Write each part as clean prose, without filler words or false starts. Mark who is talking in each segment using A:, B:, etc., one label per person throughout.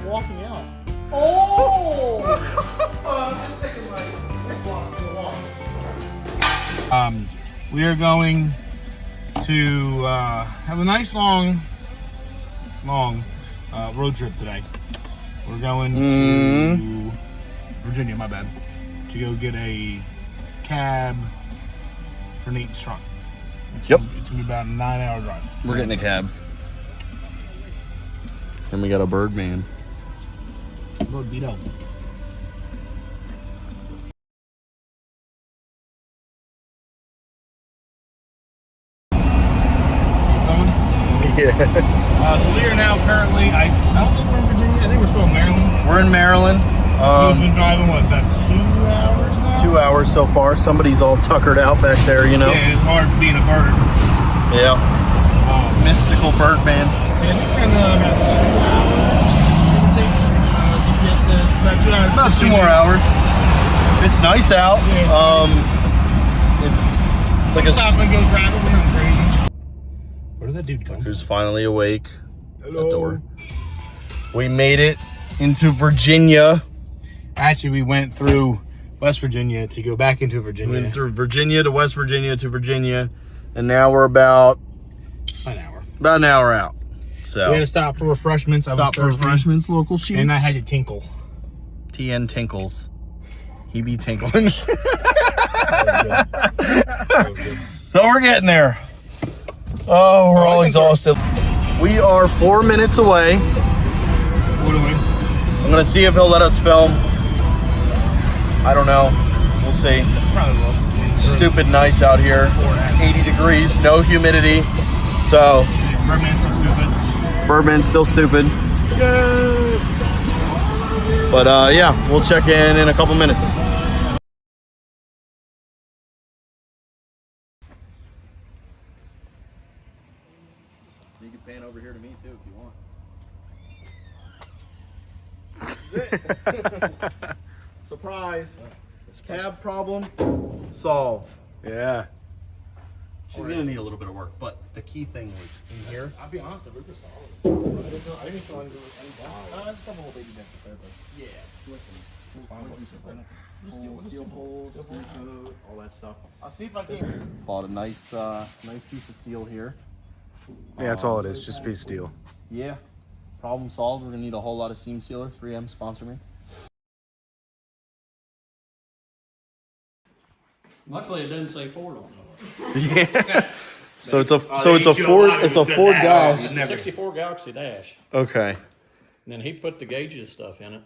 A: walking out.
B: Oh!
A: I'm just taking my walk for a walk. We are going to have a nice long road trip today. We're going to Virginia, my bad, to go get a cab for Nate's truck. It's gonna be about a 9-hour drive.
B: We're getting a cab. And we got a Birdman.
A: Road beat up.
B: Yeah.
A: So we are now currently, I don't think we're in Virginia. I think we're still in Maryland.
B: We're in Maryland.
A: We've been driving, what, about 2 hours now?
B: 2 hours so far. Somebody's all tuckered out back there, you know?
A: Yeah, it's hard being a bird.
B: Yeah. Mystical Birdman.
A: So I think we're in about 2 hours. GPS says about 2 hours.
B: About 2 more hours. It's nice out.
A: Yeah.
B: It's like a...
A: Stop and go drive it. We're not crazy. Where did that dude come from?
B: Who's finally awake?
A: Hello.
B: That door. We made it into Virginia.
A: Actually, we went through West Virginia to go back into Virginia.
B: We went through Virginia to West Virginia to Virginia, and now we're about
A: an hour.
B: About an hour out. So
A: we had to stop for refreshments.
B: Stop for refreshments, local sheets.
A: And I had to tinkle.
B: TN tinkles. He be tinkling.
A: That was good.
B: So we're getting there. Oh, we're all exhausted. We are 4 minutes away.
A: What are we?
B: I'm gonna see if he'll let us film. I don't know. We'll see.
A: Probably will.
B: Stupid nice out here. It's 80 degrees, no humidity. So
A: Birdman's so stupid.
B: Birdman's still stupid. But yeah, we'll check in a couple minutes. You can pan over here to me too if you want. This is it. Surprise. Cab problem solved.
A: Yeah.
B: She's gonna need a little bit of work, but the key thing was in here.
A: I'll be honest, the roof is solid. I didn't feel like there was any dent. There's a couple of baby dents there, but
B: Yeah. Listen.
A: it's fine.
B: Steel poles, steel coat, all that stuff.
A: I'll see if I can.
B: Bought a nice nice piece of steel here.
C: Yeah, that's all it is, just a piece of steel.
B: Yeah. Problem solved. We're gonna need a whole lot of seam sealer. 3M sponsor me.
D: Luckily, it doesn't say Ford on it.
C: Yeah. So it's a
A: you
C: Ford
A: lied when
C: it's
A: you
C: a
A: said
C: Ford
A: that.
C: Dash.
A: Never.
D: 64 Galaxy Dash.
C: Okay.
D: And then he put the gauges stuff in it.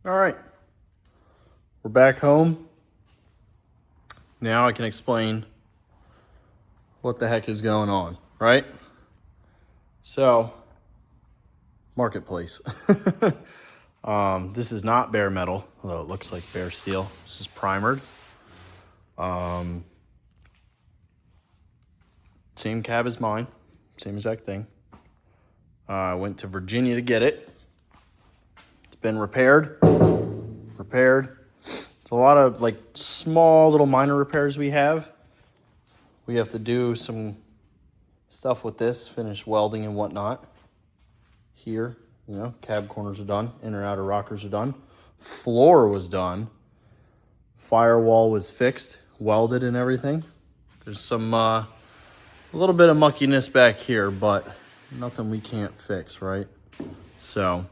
B: All right. We're back home. Now I can explain what the heck is going on, right? So, marketplace. This is not bare metal, although it looks like bare steel. This is primered. Same cab as mine, same exact thing. I went to Virginia to get it. It's been repaired. It's a lot of like small little minor repairs we have. We have to do some stuff with this, finish welding and whatnot. Here, you know, cab corners are done, inner outer rockers are done. Floor was done. Firewall was fixed, welded and everything. There's some, a little bit of muckiness back here, but nothing we can't fix, right? So,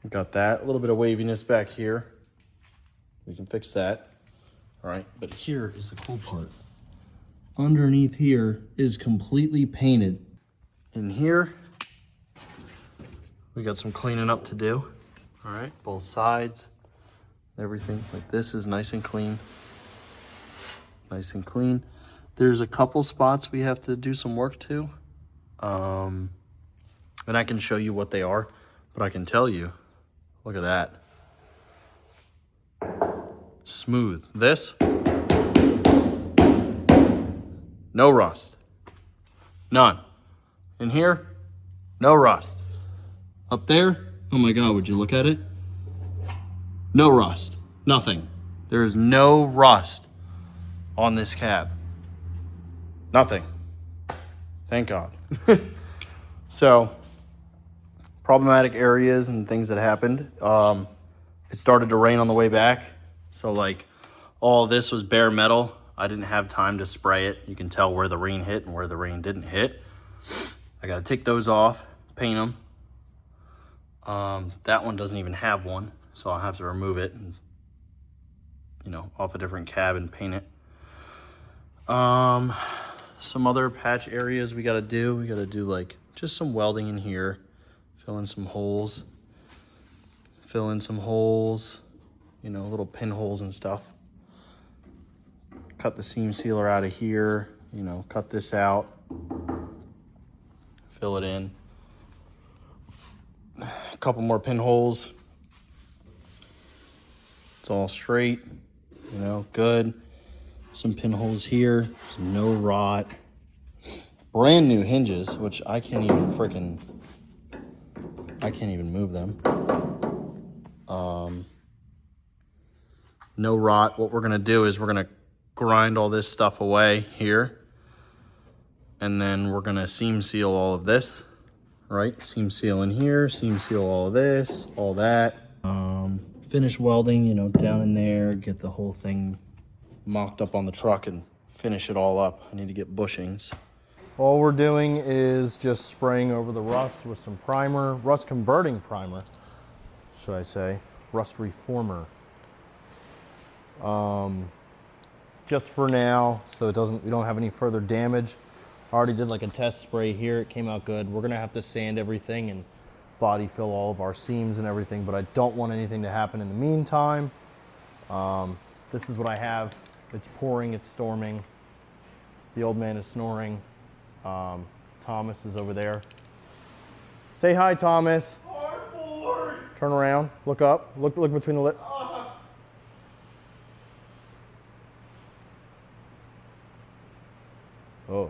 B: got that. A little bit of waviness back here. We can fix that. All right, but here is the cool part. Underneath here is completely painted. In here, we got some cleaning up to do. All right, both sides, everything like this is nice and clean. Nice and clean. There's a couple spots we have to do some work to. And I can show you what they are, but I can tell you, look at that. smooth. This, no rust. None. In here, no rust. Up there, oh my God, would you look at it? No rust, nothing. There is no rust on this cab. Nothing. Thank God. So, problematic areas and things that happened. It started to rain on the way back. So like all this was bare metal. I didn't have time to spray it. You can tell where the rain hit and where the rain didn't hit. I got to take those off, paint them. That one doesn't even have one. So I'll have to remove it and, you know, off a different cab and paint it. Some other patch areas we got to do. We got to do like just some welding in here. Fill in some holes. Fill in some holes. You know, little pinholes and stuff. Cut the seam sealer out of here. You know, cut this out. Fill it in. A couple more pinholes. It's all straight. You know, good. Some pinholes here. No rot. Brand new hinges, which I can't even move them. No rot. What we're gonna do is we're gonna grind all this stuff away here, and then we're gonna seam seal all of this, right? Seam seal in here, seam seal all of this, all that. Finish welding, you know, down in there, get the whole thing mocked up on the truck and finish it all up. I need to get bushings. All we're doing is just spraying over the rust with some primer, rust converting primer, should I say, rust reformer. Just for now, so we don't have any further damage. I already did like a test spray here. It came out good. We're gonna have to sand everything and body fill all of our seams and everything, but I don't want anything to happen in the meantime. This is what I have. It's pouring, it's storming. The old man is snoring. Thomas is over there. Say hi, Thomas. Hardboard. Turn around, look up, look between the lips. Oh.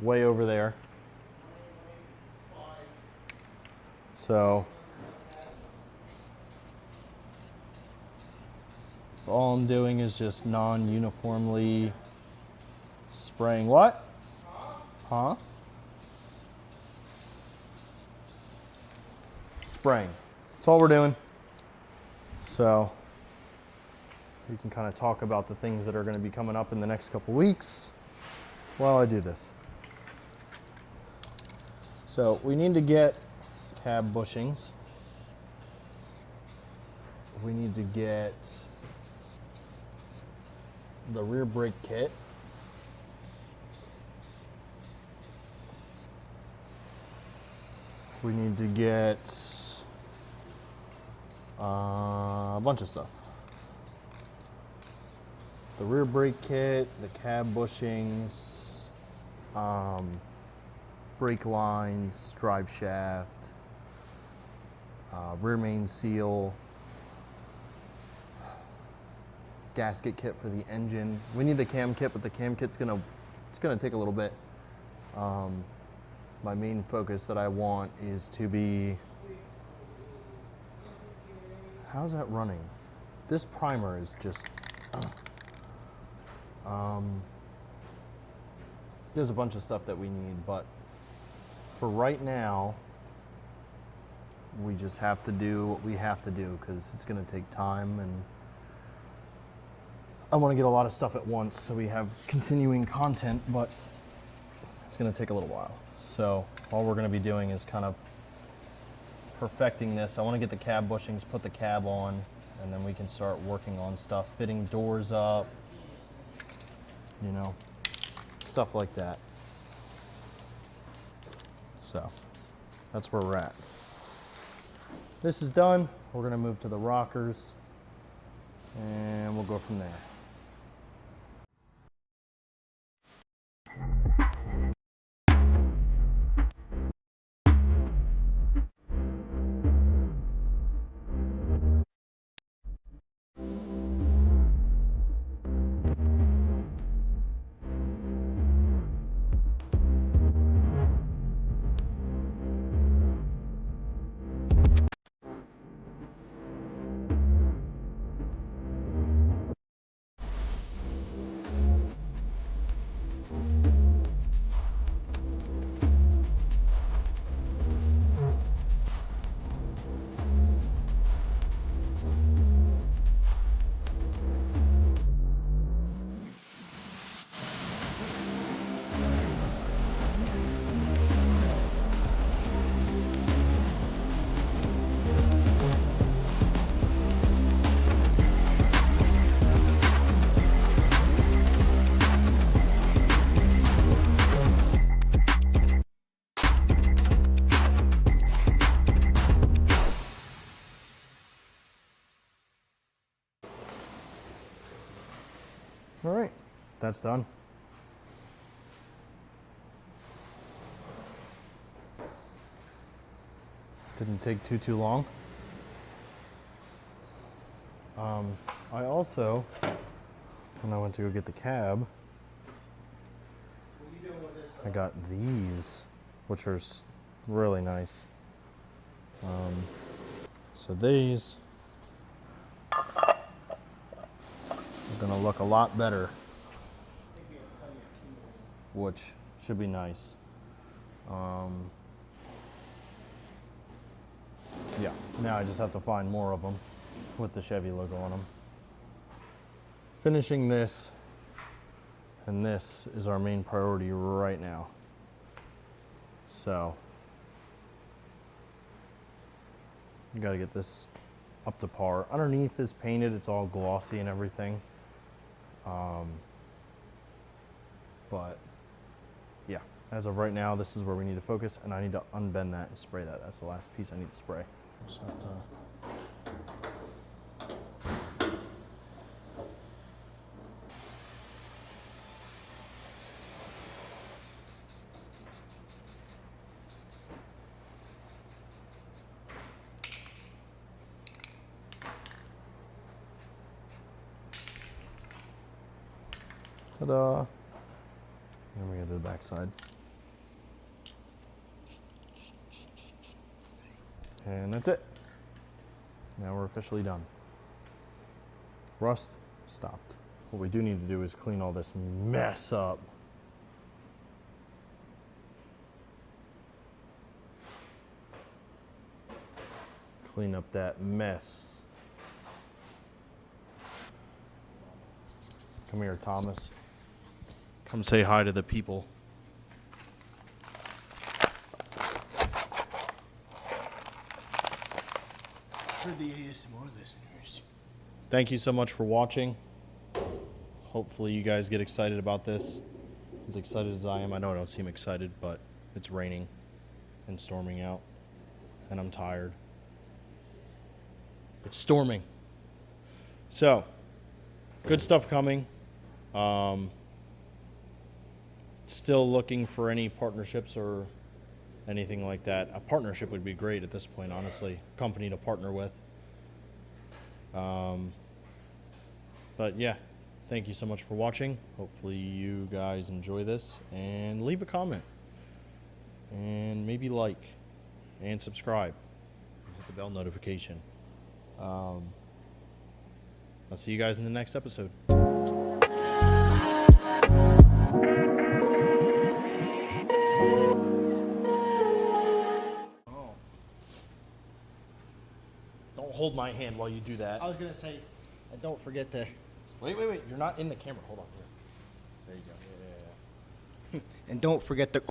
B: Way over there. So, all I'm doing is just non-uniformly spraying. What? Huh? Spraying. That's all we're doing. So, we can kind of talk about the things that are going to be coming up in the next couple weeks while I do this. So, we need to get cab bushings. We need to get the rear brake kit. We need to get a bunch of stuff. The rear brake kit, the cab bushings, brake lines, drive shaft, rear main seal, gasket kit for the engine. We need the cam kit, but the cam kit's gonna take a little bit. My main focus that I want is to be, how's that running? This primer is just, there's a bunch of stuff that we need, but for right now, we just have to do what we have to do because it's gonna take time, and I wanna get a lot of stuff at once so we have continuing content, but it's gonna take a little while. So all we're gonna be doing is kind of perfecting this. I wanna get the cab bushings, put the cab on, and then we can start working on stuff, fitting doors up, you know, stuff like that. So that's where we're at. This is done. We're gonna move to the rockers and we'll go from there. that's done. Didn't take too long. I also, when I went to go get the cab, I got these, which are really nice. So these are gonna look a lot better, which should be nice. Yeah, now I just have to find more of them with the Chevy logo on them. Finishing this, and this is our main priority right now. So, you gotta get this up to par. Underneath is painted, it's all glossy and everything. But yeah, as of right now, this is where we need to focus, and I need to unbend that and spray that. That's the last piece I need to spray. Just have to ta-da! And we gotta do the back side. And that's it. Now we're officially done. Rust stopped. What we do need to do is clean all this mess up. Clean up that mess. Come here, Thomas. Come say hi to the people.
A: For the ASMR listeners.
B: Thank you so much for watching. Hopefully you guys get excited about this. As excited as I am. I know I don't seem excited, but it's raining and storming out. And I'm tired. It's storming. So, good stuff coming. Still looking for any partnerships or anything like that. A partnership would be great at this point, honestly. Company to partner with. But yeah, thank you so much for watching. Hopefully you guys enjoy this, and leave a comment, and maybe like, and subscribe, and hit the bell notification. I'll see you guys in the next episode. Don't hold my hand while you do that.
E: I was gonna say, and don't forget to.
B: Wait. You're not in the camera. Hold on. Here. There you go. Yeah.
E: And don't forget to.